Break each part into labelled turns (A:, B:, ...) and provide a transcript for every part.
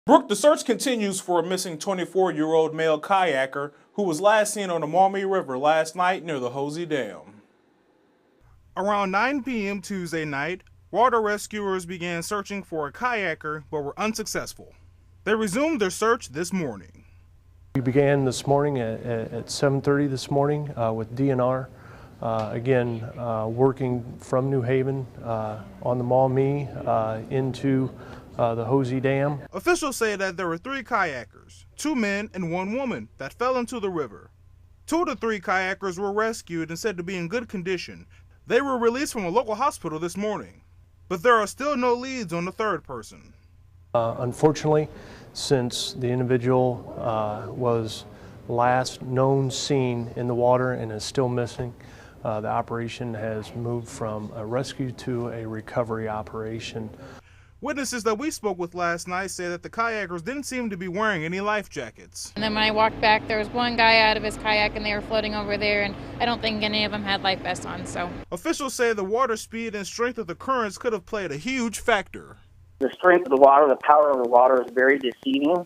A: Brooke, the search continues for a missing 24-year-old male kayaker who was last seen on the Maumee River last night near the Hosey Dam. Around 9 p.m. Tuesday night, water rescuers began searching for a kayaker but were unsuccessful. They resumed their search this morning.
B: We began this morning at 7:30 this morning with DNR. Working from New Haven on the Maumee into the Hosey Dam.
A: Officials say that there were 3 kayakers, 2 men and 1 woman, that fell into the river. 2 of the 3 kayakers were rescued and said to be in good condition. They were released from a local hospital this morning, but there are still no leads on the 3rd person.
B: Unfortunately, since the individual was last known seen in the water and is still missing, the operation has moved from a rescue to a recovery operation.
A: Witnesses that we spoke with last night say that the kayakers didn't seem to be wearing any life jackets.
C: And then when I walked back, there was one guy out of his kayak and they were floating over there, and I don't think any of them had life vests on. So
A: officials say the water speed and strength of the currents could have played a huge factor.
D: The strength of the water, the power of the water is very deceiving,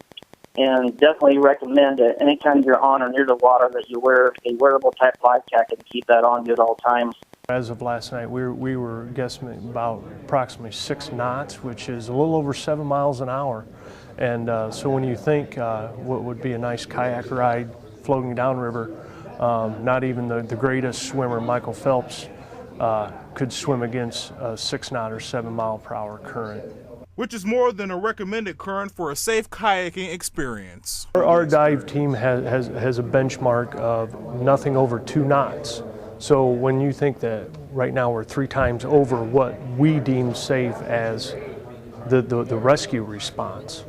D: and definitely recommend that anytime you're on or near the water that you wear a wearable type life jacket and keep that on you at all times.
B: As of last night, we were guessing about approximately 6 knots, which is a little over 7 miles an hour. And so when you think what would be a nice kayak ride floating downriver, not even the greatest swimmer, Michael Phelps, could swim against a 6 knot or 7 mile per hour current.
A: Which is more than a recommended current for a safe kayaking experience.
B: Our dive team has a benchmark of nothing over 2 knots. So when you think that right now we're 3 times over what we deem safe as the rescue response.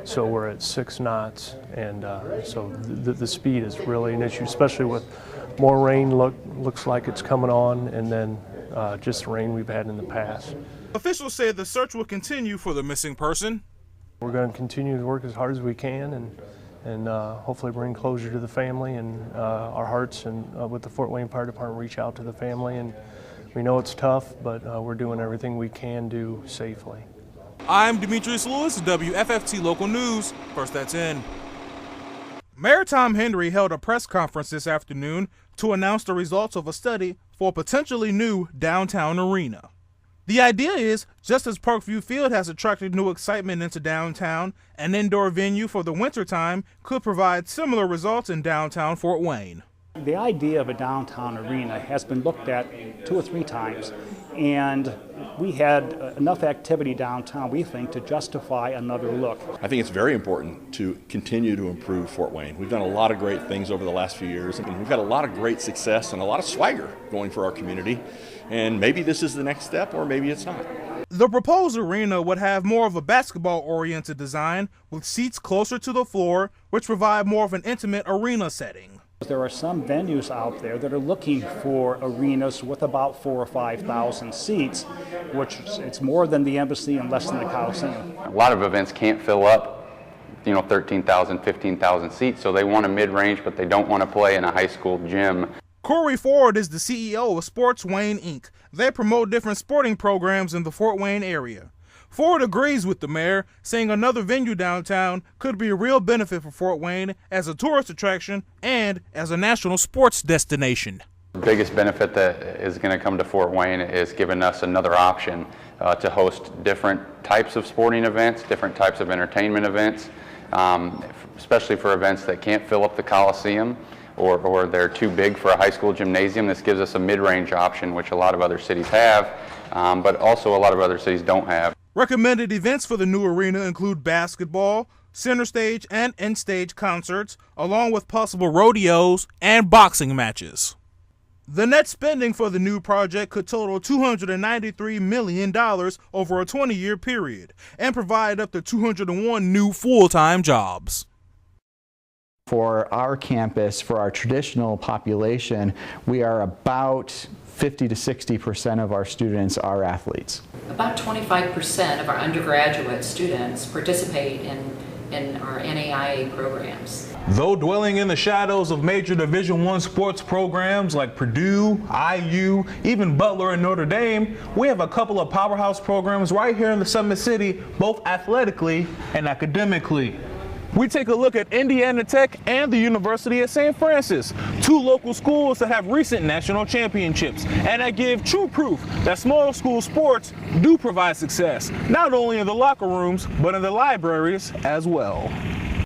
B: So we're at 6 knots, and so the speed is really an issue, especially with more rain looks like it's coming on, and then just the rain we've had in the past.
A: Officials say the search will continue for the missing person.
B: We're going to continue to work as hard as we can and hopefully bring closure to the family, and our hearts and with the Fort Wayne Fire Department reach out to the family. And we know it's tough, but we're doing everything we can do safely.
A: I'm Demetrius Lewis, WFFT Local News, First at 10. Mayor Tom Henry held a press conference this afternoon to announce the results of a study for a potentially new downtown arena. The idea is, just as Parkview Field has attracted new excitement into downtown, an indoor venue for the wintertime could provide similar results in downtown Fort Wayne.
E: The idea of a downtown arena has been looked at 2 or 3 times, and we had enough activity downtown, we think, to justify another look.
F: I think it's very important to continue to improve Fort Wayne. We've done a lot of great things over the last few years, and we've had a lot of great success and a lot of swagger going for our community. And maybe this is the next step, or maybe it's not.
A: The proposed arena would have more of a basketball-oriented design with seats closer to the floor, which provide more of an intimate arena setting.
E: There are some venues out there that are looking for arenas with about 4,000 or 5,000 seats, which it's more than the Embassy and less than the Coliseum.
G: A lot of events can't fill up, 13,000, 15,000 seats, so they want a mid-range, but they don't want to play in a high school gym.
A: Corey Ford is the CEO of Sports Wayne, Inc. They promote different sporting programs in the Fort Wayne area. Ford agrees with the mayor, saying another venue downtown could be a real benefit for Fort Wayne as a tourist attraction and as a national sports destination.
G: The biggest benefit that is going to come to Fort Wayne is giving us another option to host different types of sporting events, different types of entertainment events, especially for events that can't fill up the Coliseum or they're too big for a high school gymnasium. This gives us a mid-range option, which a lot of other cities have, but also a lot of other cities don't have.
A: Recommended events for the new arena include basketball, center stage and end stage concerts, along with possible rodeos and boxing matches. The net spending for the new project could total $293 million over a 20-year period and provide up to 201 new full-time jobs.
H: For our campus, for our traditional population, we are about 50 to 60% of our students are athletes.
I: About 25% of our undergraduate students participate in in our NAIA programs.
A: Though dwelling in the shadows of major Division I sports programs like Purdue, IU, even Butler and Notre Dame, we have a couple of powerhouse programs right here in the Summit City, both athletically and academically. We take a look at Indiana Tech and the University of St. Francis, two local schools that have recent national championships, and that give true proof that small school sports do provide success, not only in the locker rooms, but in the libraries as well.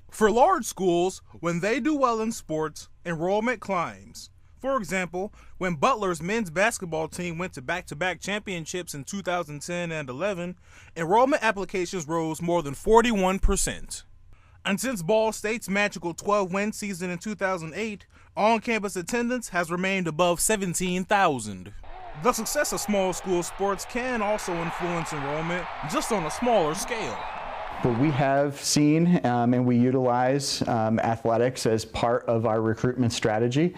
A: For large schools, when they do well in sports, enrollment climbs. For example, when Butler's men's basketball team went to back-to-back championships in 2010 and 11, enrollment applications rose more than 41%. And since Ball State's magical 12-win season in 2008, on-campus attendance has remained above 17,000. The success of small school sports can also influence enrollment, just on a smaller scale.
H: But we have seen and we utilize athletics as part of our recruitment strategy,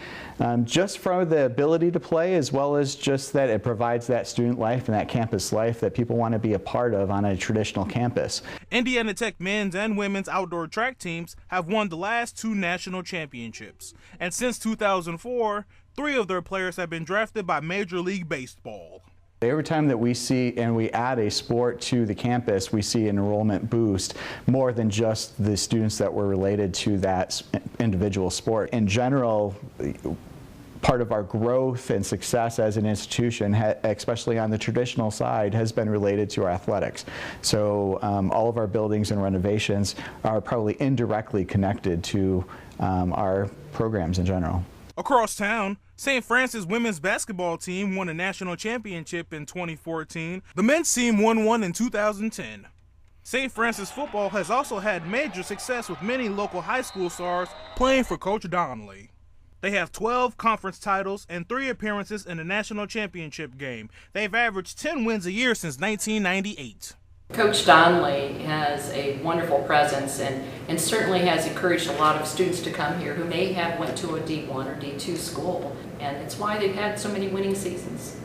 H: just from the ability to play, as well as just that it provides that student life and that campus life that people want to be a part of on a traditional campus.
A: Indiana Tech men's and women's outdoor track teams have won the last two national championships. And since 2004, 3 of their players have been drafted by Major League Baseball.
H: Every time that we see and we add a sport to the campus, we see an enrollment boost more than just the students that were related to that individual sport. In general, part of our growth and success as an institution, especially on the traditional side, has been related to our athletics. So all of our buildings and renovations are probably indirectly connected to our programs in general.
A: Across town, St. Francis women's basketball team won a national championship in 2014. The men's team won one in 2010. St. Francis football has also had major success with many local high school stars playing for Coach Donnelly. They have 12 conference titles and 3 appearances in the national championship game. They've averaged 10 wins a year since 1998.
I: Coach Donnelly has a wonderful presence and certainly has encouraged a lot of students to come here who may have went to a D1 or D2 school, and it's why they've had so many winning seasons.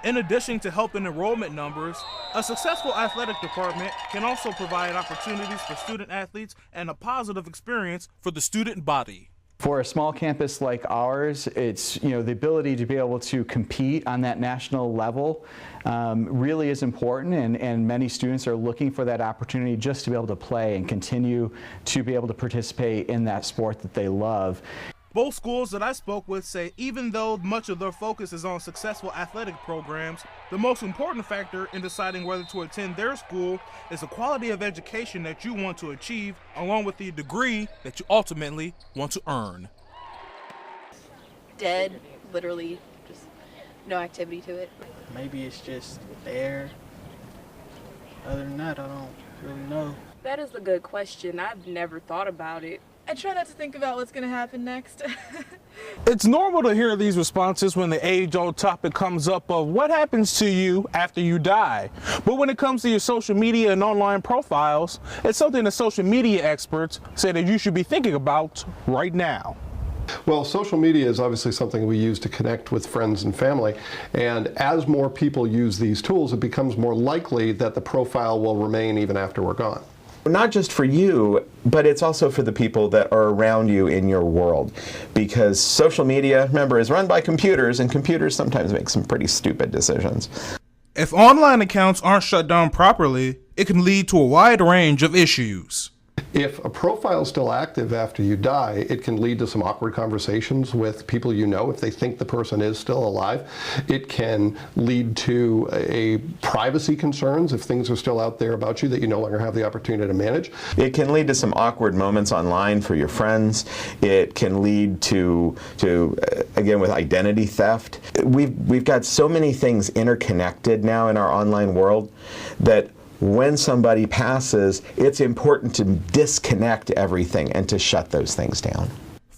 A: In addition to helping enrollment numbers, a successful athletic department can also provide opportunities for student athletes and a positive experience for the student body.
H: For a small campus like ours, it's the ability to be able to compete on that national level really is important, and many students are looking for that opportunity just to be able to play and continue to be able to participate in that sport that they love.
A: Both schools that I spoke with say even though much of their focus is on successful athletic programs, the most important factor in deciding whether to attend their school is the quality of education that you want to achieve, along with the degree that you ultimately want to earn.
J: Dead, literally, just no activity to it.
K: Maybe it's just there. Other than that, I don't really know.
J: That is a good question. I've never thought about it.
L: I try not to think about what's going to happen next.
A: It's normal to hear these responses when the age-old topic comes up of what happens to you after you die. But when it comes to your social media and online profiles, it's something that social media experts say that you should be thinking about right now.
M: Well, social media is obviously something we use to connect with friends and family, and as more people use these tools, it becomes more likely that the profile will remain even after we're gone.
N: Not just for you, but it's also for the people that are around you in your world. Because social media, remember, is run by computers, and computers sometimes make some pretty stupid decisions.
A: If online accounts aren't shut down properly, it can lead to a wide range of issues.
M: If a profile is still active after you die, it can lead to some awkward conversations with people you know if they think the person is still alive. It can lead to a privacy concerns if things are still out there about you that you no longer have the opportunity to manage.
N: It can lead to some awkward moments online for your friends. It can lead to again, with identity theft. We've got so many things interconnected now in our online world that when somebody passes, it's important to disconnect everything and to shut those things down.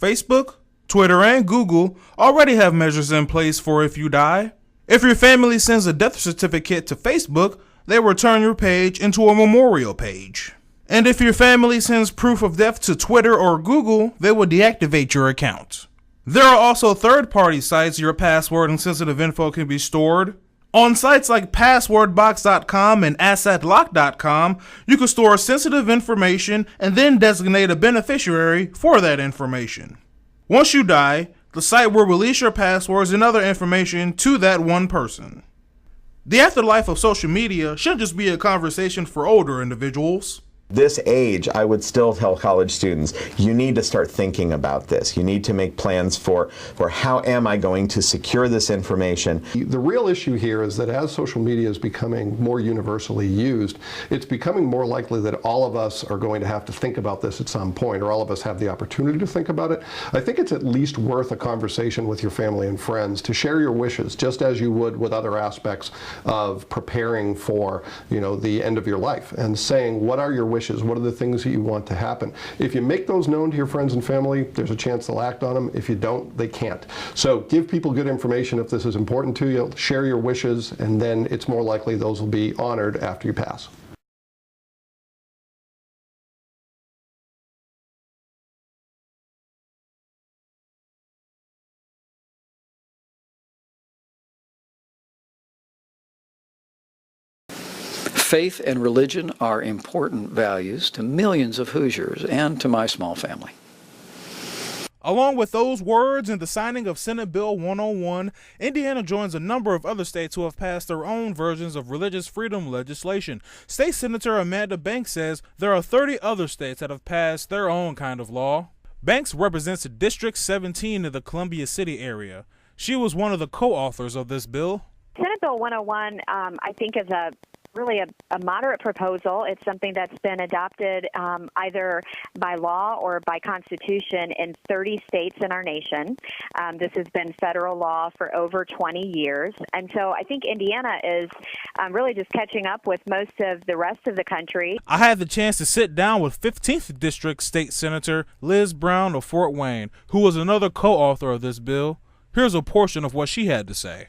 A: Facebook, Twitter, and Google already have measures in place for if you die. If your family sends a death certificate to Facebook, they will turn your page into a memorial page. And if your family sends proof of death to Twitter or Google, they will deactivate your account. There are also third-party sites your password and sensitive info can be stored. On sites like passwordbox.com and assetlock.com, you can store sensitive information and then designate a beneficiary for that information. Once you die, the site will release your passwords and other information to that one person. The afterlife of social media shouldn't just be a conversation for older individuals.
N: This age, I would still tell college students, you need to start thinking about this. You need to make plans for how am I going to secure this information.
M: The real issue here is that as social media is becoming more universally used, it's becoming more likely that all of us are going to have to think about this at some point, or all of us have the opportunity to think about it. I think it's at least worth a conversation with your family and friends to share your wishes, just as you would with other aspects of preparing for, the end of your life, and saying, what are your wishes? What are the things that you want to happen? If you make those known to your friends and family, there's a chance they'll act on them. If you don't, they can't. So give people good information if this is important to you, share your wishes, and then it's more likely those will be honored after you pass.
O: Faith and religion are important values to millions of Hoosiers and to my small family.
A: Along with those words and the signing of Senate Bill 101, Indiana joins a number of other states who have passed their own versions of religious freedom legislation. State Senator Amanda Banks says there are 30 other states that have passed their own kind of law. Banks represents District 17 in the Columbia City area. She was one of the co-authors of this bill.
P: Senate Bill 101, I think, is really a moderate proposal. It's something that's been adopted either by law or by constitution in 30 states in our nation. This has been federal law for over 20 years. And so I think Indiana is really just catching up with most of the rest of the country.
A: I had the chance to sit down with 15th District State Senator Liz Brown of Fort Wayne, who was another co-author of this bill. Here's a portion of what she had to say.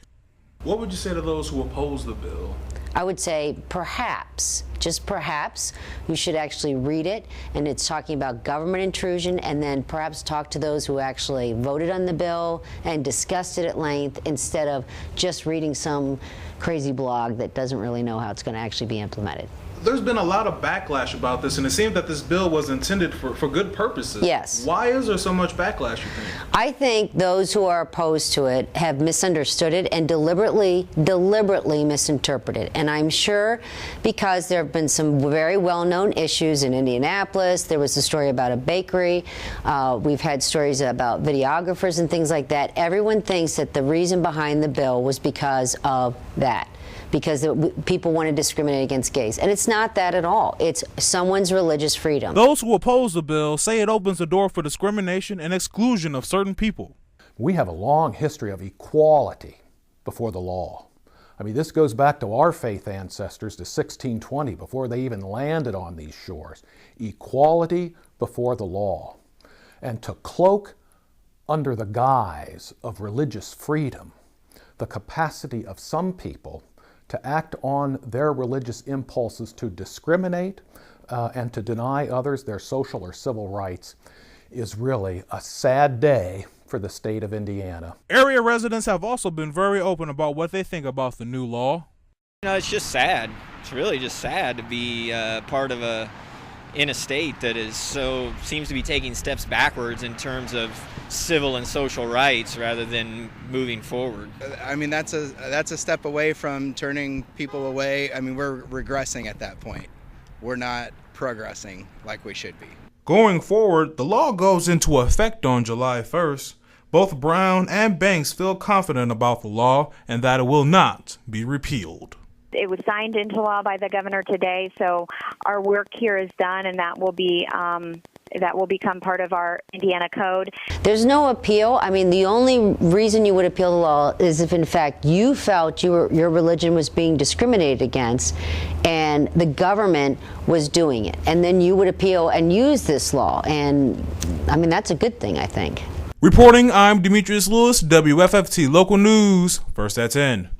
A: What would you say to those who oppose the bill?
Q: I would say perhaps, just perhaps, you should actually read it, and it's talking about government intrusion, and then perhaps talk to those who actually voted on the bill and discussed it at length instead of just reading some crazy blog that doesn't really know how it's going to actually be implemented.
A: There's been a lot of backlash about this, and it seemed that this bill was intended for good purposes.
Q: Yes.
A: Why is there so much backlash, you think?
Q: I think those who are opposed to it have misunderstood it and deliberately misinterpreted. And I'm sure because there have been some very well-known issues in Indianapolis. There was a story about a bakery. We've had stories about videographers and things like that. Everyone thinks that the reason behind the bill was because of that, because people want to discriminate against gays. And it's not that at all. It's someone's religious freedom.
A: Those who oppose the bill say it opens the door for discrimination and exclusion of certain people.
R: We have a long history of equality before the law. I mean, this goes back to our faith ancestors to 1620, before they even landed on these shores. Equality before the law. And to cloak under the guise of religious freedom the capacity of some people to act on their religious impulses to discriminate and to deny others their social or civil rights is really a sad day for the state of Indiana.
A: Area residents have also been very open about what they think about the new law.
S: It's just sad. It's really just sad to be part of in a state that seems to be taking steps backwards in terms of civil and social rights rather than moving forward.
T: I mean, that's a step away from turning people away. I mean, we're regressing at that point. We're not progressing like we should be.
A: Going forward, the law goes into effect on July 1st. Both Brown and Banks feel confident about the law and that it will not be repealed.
P: It was signed into law by the governor today, so our work here is done, and that will become part of our Indiana code.
Q: There's no appeal. I mean, the only reason you would appeal the law is if, in fact, you felt your religion was being discriminated against and the government was doing it. And then you would appeal and use this law. And, I mean, that's a good thing, I think.
A: Reporting, I'm Demetrius Lewis, WFFT Local News, First at 10.